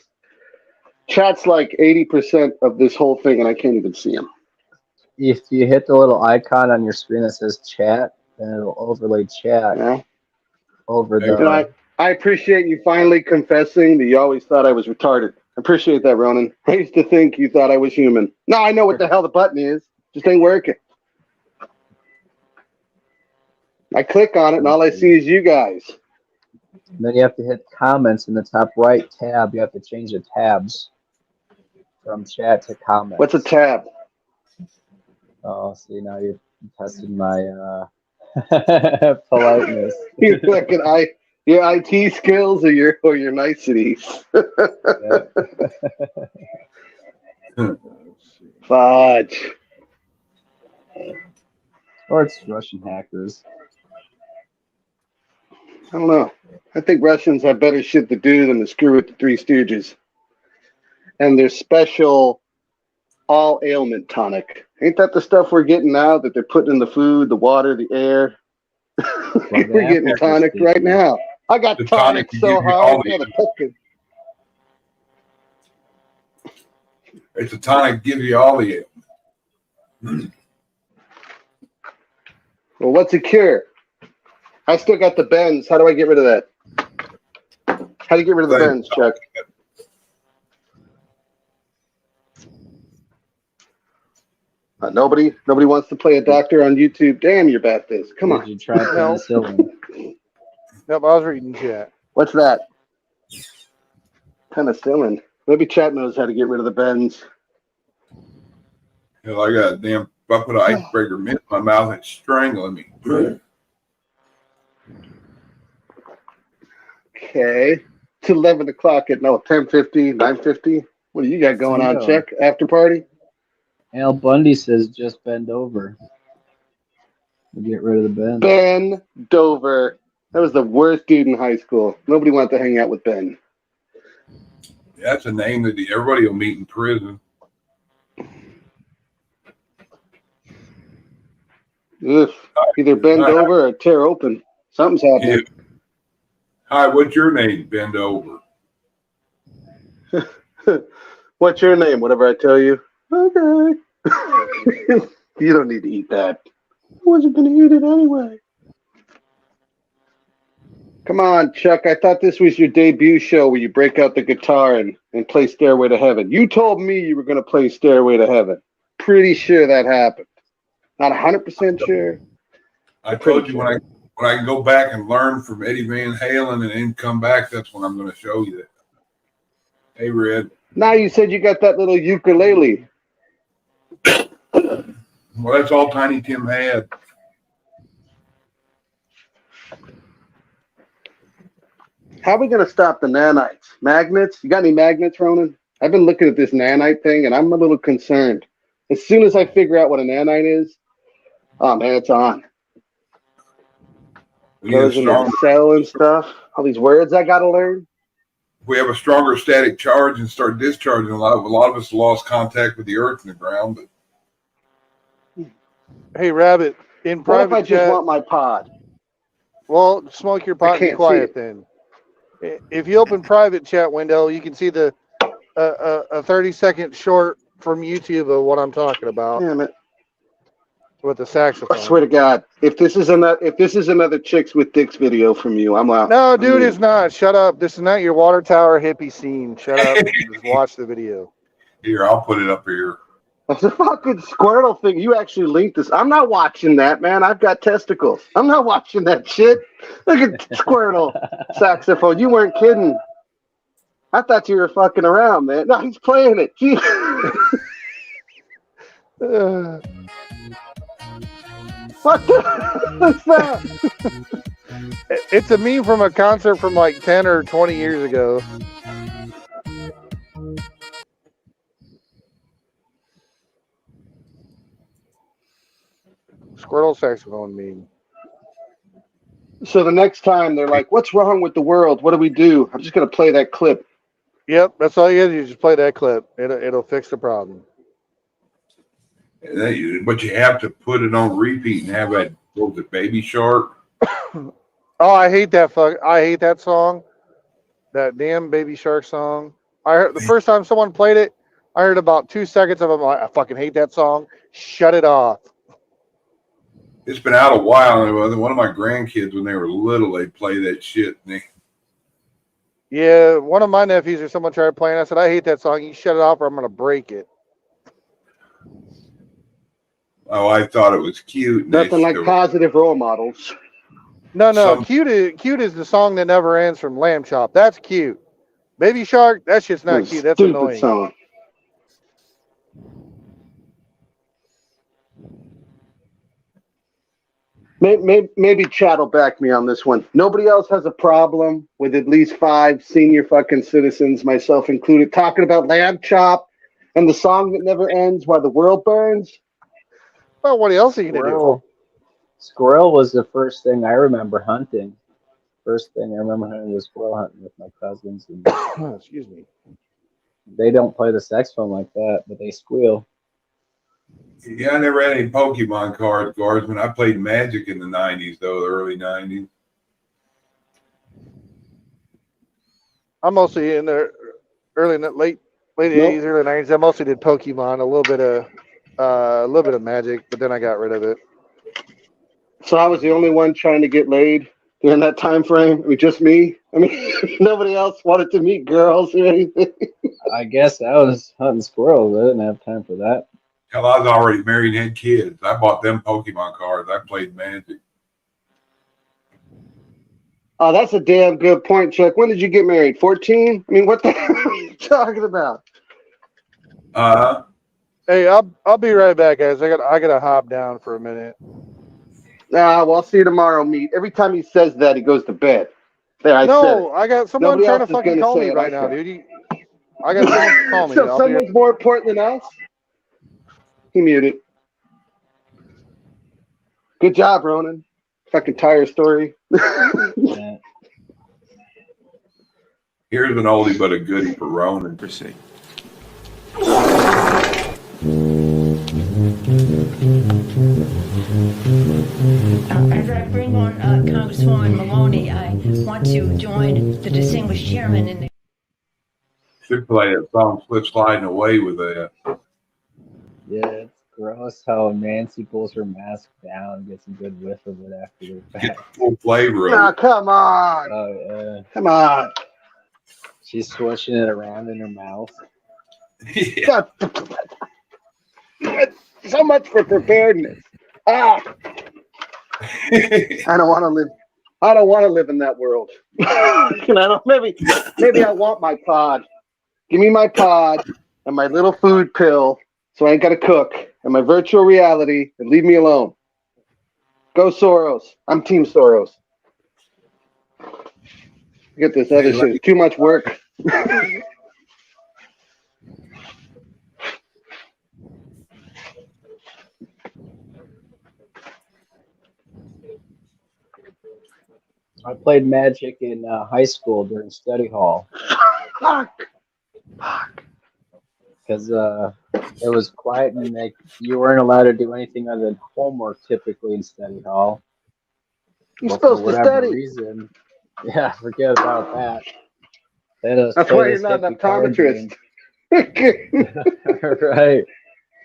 Chat's like 80% of this whole thing, and I can't even see him. If you hit the little icon on your screen that says chat, then it'll overlay chat over the. I appreciate you finally confessing that you always thought I was retarded. I appreciate that, Ronan. I used to think you thought I was human. Now I know what the hell the button is. Just ain't working. I click on it, and all I see is you guys. And then you have to hit comments in the top right tab. You have to change the tabs from chat to comments. What's a tab? Oh, see, now you're testing my politeness. You're looking your IT skills or your niceties. Fudge. Or it's Russian hackers. I don't know. I think Russians have better shit to do than to screw with the Three Stooges. And their special all ailment tonic. Ain't that the stuff we're getting now that they're putting in the food, the water, the air? We're getting tonic right now. I got tonic so hard. It's a tonic give you all the ailment. Well, what's a cure? I still got the bends. How do I get rid of that? How do you get rid of the bends, Chuck? Nobody wants to play a doctor on YouTube. Damn, you're bad at this. Come on. Did you try penicillin? Nope, I was reading chat. What's that? Penicillin. Maybe chat knows how to get rid of the bends. Hell, I got if I put an icebreaker mint in my mouth, it's strangling me. Okay. It's 11 o'clock at 10:50, 9:50. What do you got going on, Chuck? After party? Al Bundy says just bend over. Get rid of the bend. Ben Dover. That was the worst dude in high school. Nobody wanted to hang out with Ben. That's a name that everybody will meet in prison. Ugh. Either bend over or tear open. Something's happening. Yeah. Hi, what's your name? Bend over. What's your name? Whatever I tell you. Okay. You don't need to eat that. I wasn't going to eat it anyway. Come on, Chuck. I thought this was your debut show where you break out the guitar and play Stairway to Heaven. You told me you were going to play Stairway to Heaven. Pretty sure that happened. Not 100% sure. I told you when I go back and learn from Eddie Van Halen and then come back, that's when I'm going to show you that. Hey, Red. Now you said you got that little ukulele. Well, that's all Tiny Tim had. How are we going to stop the nanites? Magnets? You got any magnets, Ronan? I've been looking at this nanite thing, and I'm a little concerned. As soon as I figure out what a nanite is, oh, man, it's on. Goes into the cell and stuff. All these words I got to learn. If we have a stronger static charge and start discharging a lot of us lost contact with the earth and the ground. But hey, Rabbit, in private what if I just want my pod? Well, smoke your pot and be quiet then. If you open private chat window, you can see the a 30-second short from YouTube of what I'm talking about. Damn it. With the saxophone. I swear to God, if this is another Chicks with Dicks video from you, I'm out. No, dude, it's not. Shut up. This is not your water tower hippie scene. Shut up. Just watch the video. Here, I'll put it up here. That's a fucking Squirtle thing. You actually linked this. I'm not watching that, man. I've got testicles. I'm not watching that shit. Look at Squirtle saxophone. You weren't kidding. I thought you were fucking around, man. No, he's playing it. What what's that? It's a meme from a concert from like 10 or 20 years ago. Squirtle saxophone meme. So the next time they're like, what's wrong with the world? What do we do? I'm just going to play that clip. Yep, that's all you have to do. You just play that clip. It'll fix the problem. But you have to put it on repeat and have that, what was it, Baby Shark? Oh, I hate that I hate that song. That damn Baby Shark song. I heard the first time someone played it, I heard about 2 seconds of it. Like, I fucking hate that song. Shut it off. It's been out a while. One of my grandkids, when they were little, they'd play that shit. Yeah, one of my nephews or someone tried playing. I said, I hate that song. You shut it off or I'm going to break it. Oh, I thought it was cute. Nothing like positive role models. No. Cute is the song that never ends from Lamb Chop. That's cute. Baby Shark, that shit's not cute. That's annoying. Song. Maybe Chad will back me on this one. Nobody else has a problem with at least 5 senior fucking citizens, myself included, talking about Lamb Chop and the song that never ends, Why the World Burns. Well, what else are you going to do? Squirrel was the first thing I remember hunting. First thing I remember hunting was squirrel hunting with my cousins. And excuse me. They don't play the saxophone like that, but they squeal. Yeah, I never had any Pokemon cards, Guardsman. I played Magic in the 90s, though, the early 90s. I'm mostly in the late 80s, early 90s. I mostly did Pokemon, a little bit of Magic, but then I got rid of it. So I was the only one trying to get laid during that time frame? I mean, just me? I mean, nobody else wanted to meet girls or anything? I guess I was hunting squirrels. I didn't have time for that. Hell, I was already married and had kids. I bought them Pokemon cards. I played Magic. Oh, that's a damn good point, Chuck. When did you get married? 14? I mean, what the hell are you talking about? Hey, I'll be right back, guys. I gotta hop down for a minute. Well, I'll see you tomorrow, meet. Every time he says that, he goes to bed. There, I said it. I got someone Nobody trying to else is fucking gonna call say me it, right I now, said. dude. I got someone to call me. So someone's more important than us? He muted. Good job, Ronan. Fucking tire story. Yeah. Here's an oldie but a goodie for Ronan. Proceed. As I bring on Congresswoman Maloney, I want to join the distinguished chairman in the... Should play that song Slip Sliding Away with that. Yeah, it's gross how Nancy pulls her mask down and gets a good whiff of it after the Get fact. the full flavor of Nah, it. come on. Oh, yeah. Come on. She's swishing it around in her mouth. Yeah. So much for preparedness. I don't want to live. I don't want to live in that world. Maybe I want my pod. Give me my pod and my little food pill, so I ain't gotta cook, and my virtual reality, and leave me alone. Go Soros. I'm Team Soros. Get this other shit. It's too much work. I played Magic in high school during study hall Fuck. because it was quiet and like you weren't allowed to do anything other than homework typically in study hall. You're But for supposed to whatever study. reason, yeah, forget about that. Let us That's play why you're this not an hippie card game. optometrist. Right.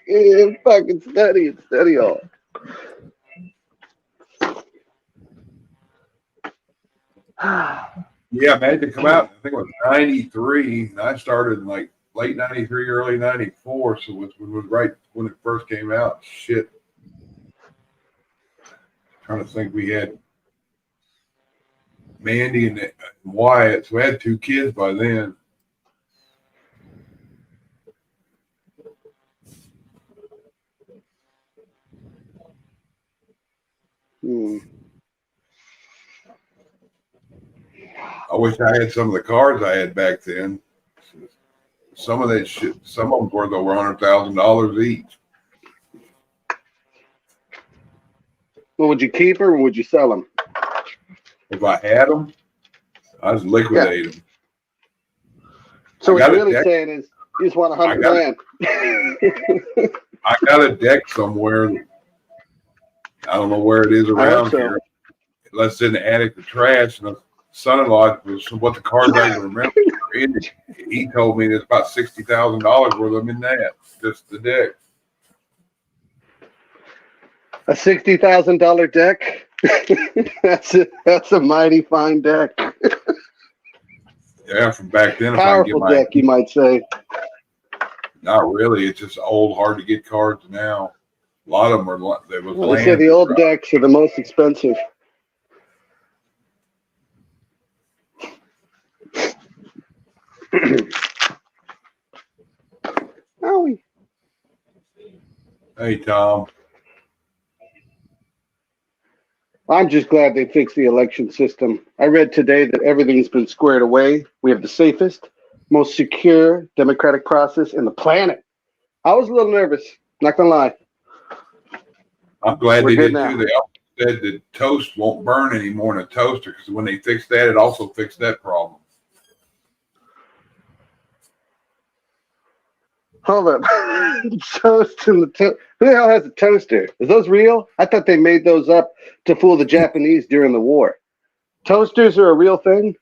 Yeah, fucking study all. Yeah, Magic come out. I think it was '93. And I started in like late '93, early '94. So it was right when it first came out. Shit. Trying to think, we had Mandy and Wyatt. So we had 2 kids by then. I wish I had some of the cards I had back then. Some of that shit, some of them worth over $100,000 each. Well, would you keep her or would you sell them? If I had them, I just liquidate them. So what you're really saying is you just want 100 grand. I got a deck somewhere. I don't know where it is around here. Unless it's in the attic or trash. And the son-in-law was what the cards I can remember. He told me there's about $60,000 worth of them in that. Just the deck. A $60,000 deck. That's a mighty fine deck. Yeah, from back then. Powerful deck, you might say. Not really. It's just old, hard to get cards now. A lot of them are. Well, they say the old decks are the most expensive. Owie. Hey, Tom. I'm just glad they fixed the election system. I read today that everything's been squared away. We have the safest, most secure democratic process in the planet. I was a little nervous, not gonna lie. I'm glad We're they good did now. too. They also said that toast won't burn anymore in a toaster because when they fixed that, it also fixed that problem. Hold up. Toast in the Who the hell has a toaster? Is those real? I thought they made those up to fool the Japanese during the war. Toasters are a real thing?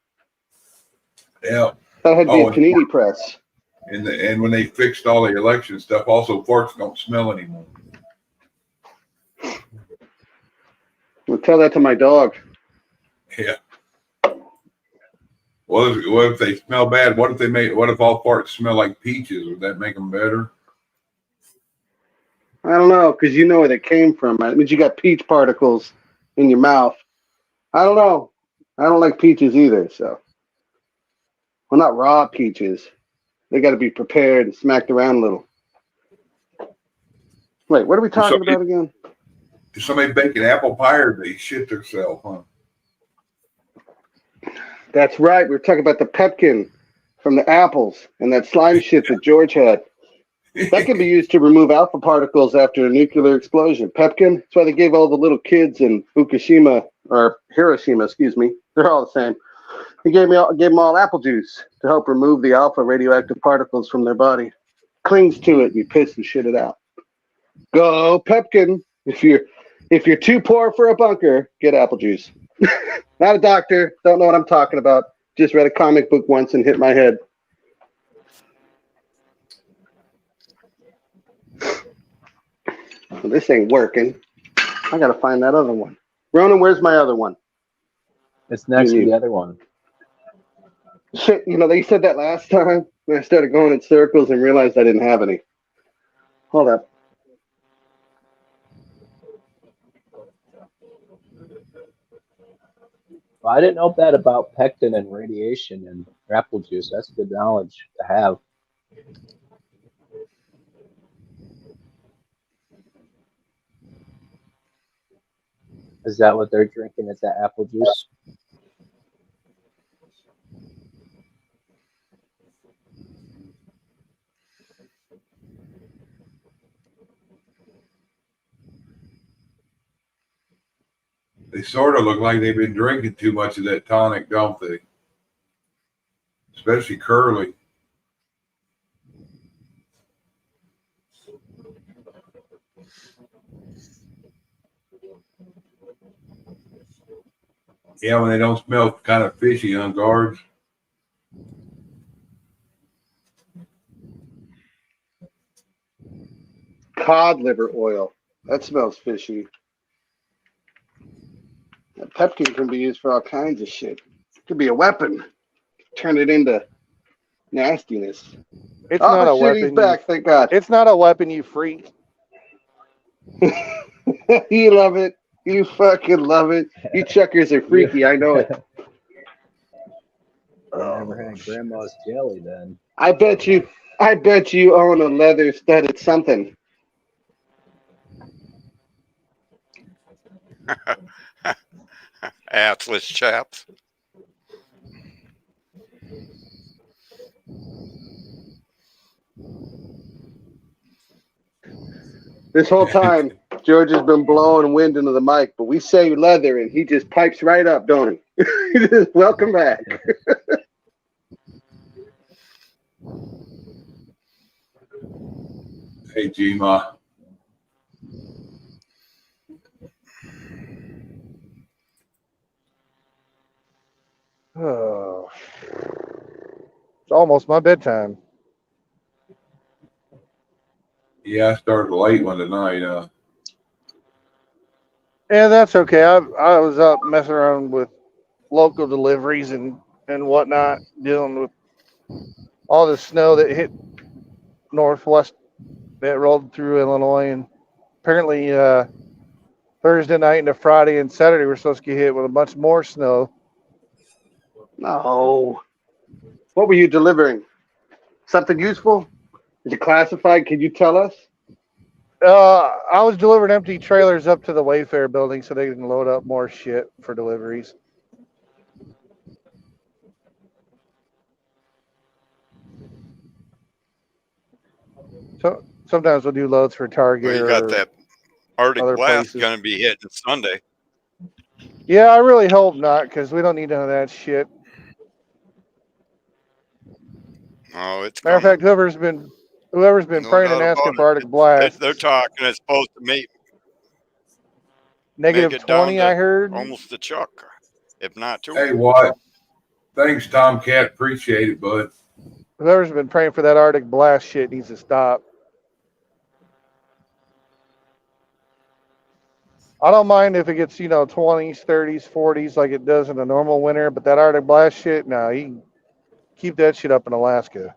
Yeah. That had to be a panini press. And when they fixed all the election stuff, also forks don't smell anymore. I'll tell that to my dog. Yeah. What if they smell bad? What if all farts smell like peaches? Would that make them better? I don't know, because you know where they came from. It means you got peach particles in your mouth. I don't know. I don't like peaches either, so. Well, not raw peaches. They got to be prepared and smacked around a little. Wait, what are we talking about again? Is somebody baking apple pie or they shit themselves, huh? That's right. We were talking about the pepkin from the apples and that slime shit that George had. That can be used to remove alpha particles after a nuclear explosion. Pepkin, that's why they gave all the little kids in Fukushima, or Hiroshima, excuse me. They're all the same. He gave them all apple juice to help remove the alpha radioactive particles from their body. Clings to it, you piss and shit it out. Go Pepkin. If you're too poor for a bunker, get apple juice. Not a doctor, don't know what I'm talking about. Just read a comic book once and hit my head. Well, this ain't working. I gotta find that other one. Ronan, where's my other one? It's next to the other one. Shit, they said that last time. And I started going in circles and realized I didn't have any. Hold up. Well, I didn't know that about pectin and radiation and apple juice. That's good knowledge to have. Is that what they're drinking? Is that apple juice? They sort of look like they've been drinking too much of that tonic, don't they? Especially Curly. Yeah, when they don't smell kind of fishy on guards. Cod liver oil. That smells fishy. That pepkin can be used for all kinds of shit. It could be a weapon. Turn it into nastiness. It's not a shit, weapon. He's back, thank God. It's not a weapon, you freak. You love it. You fucking love it. You chuckers are freaky. I know it. Never had grandma's jelly then. I bet you own a leather studded something. Atlas chaps. This whole time, George has been blowing wind into the mic, but we say leather and he just pipes right up, don't he? He just, welcome back. Hey, G-Ma. Oh. It's almost my bedtime. Yeah, I started a late one tonight. Yeah, that's okay. I was up messing around with local deliveries and whatnot, dealing with all the snow that hit Northwest, that rolled through Illinois, and apparently Thursday night into Friday and Saturday we're supposed to get hit with a bunch more snow. No. What were you delivering? Something useful? Is it classified? Can you tell us? I was delivering empty trailers up to the Wayfair building so they can load up more shit for deliveries. So sometimes we'll do loads for Target. Well, you got that Arctic other blast places. going to be hitting Sunday. Yeah, I really hope not, because we don't need none of that shit. Oh, it's Matter of coming. fact, whoever's been praying and asking for Arctic blast. They're talking. It's supposed to make Negative it down 20, to I heard. almost a chuck, if not two. Hey, what? Thanks, Tomcat. Appreciate it, bud. Whoever's been praying for that Arctic blast shit needs to stop. I don't mind if it gets, 20s, 30s, 40s like it does in a normal winter, but that Arctic blast shit, no, you can keep that shit up in Alaska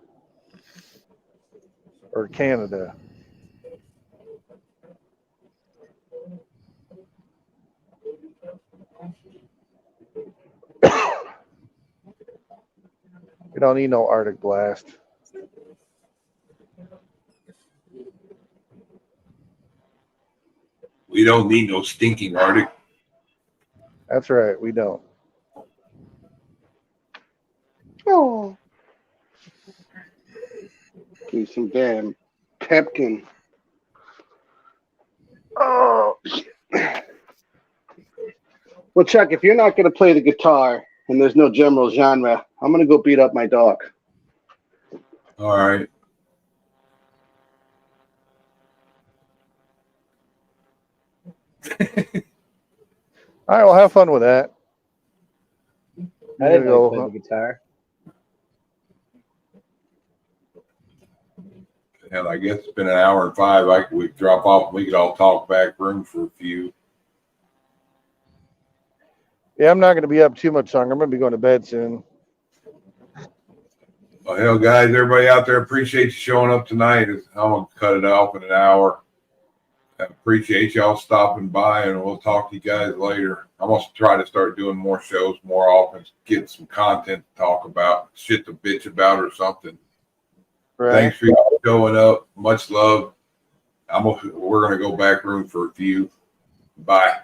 or Canada. We don't need no Arctic blast. We don't need no stinking Arctic. That's right, we don't. Oh. Give me some damn pepkin. Oh. Well, Chuck, if you're not going to play the guitar and there's no general genre, I'm going to go beat up my dog. All right. All right, well, have fun with that. I didn't know you played the guitar. Hell, I guess it's been an hour and 5. We drop off and we could all talk back room for a few. Yeah, I'm not going to be up too much longer. I'm going to be going to bed soon. Well, hell, guys, everybody out there, appreciate you showing up tonight. I'm going to cut it off in an hour. I appreciate y'all stopping by, and we'll talk to you guys later. I'm going to try to start doing more shows more often, get some content to talk about, shit to bitch about or something. Right. Thanks for y'all showing up. Much love. We're going to go back room for a few. Bye.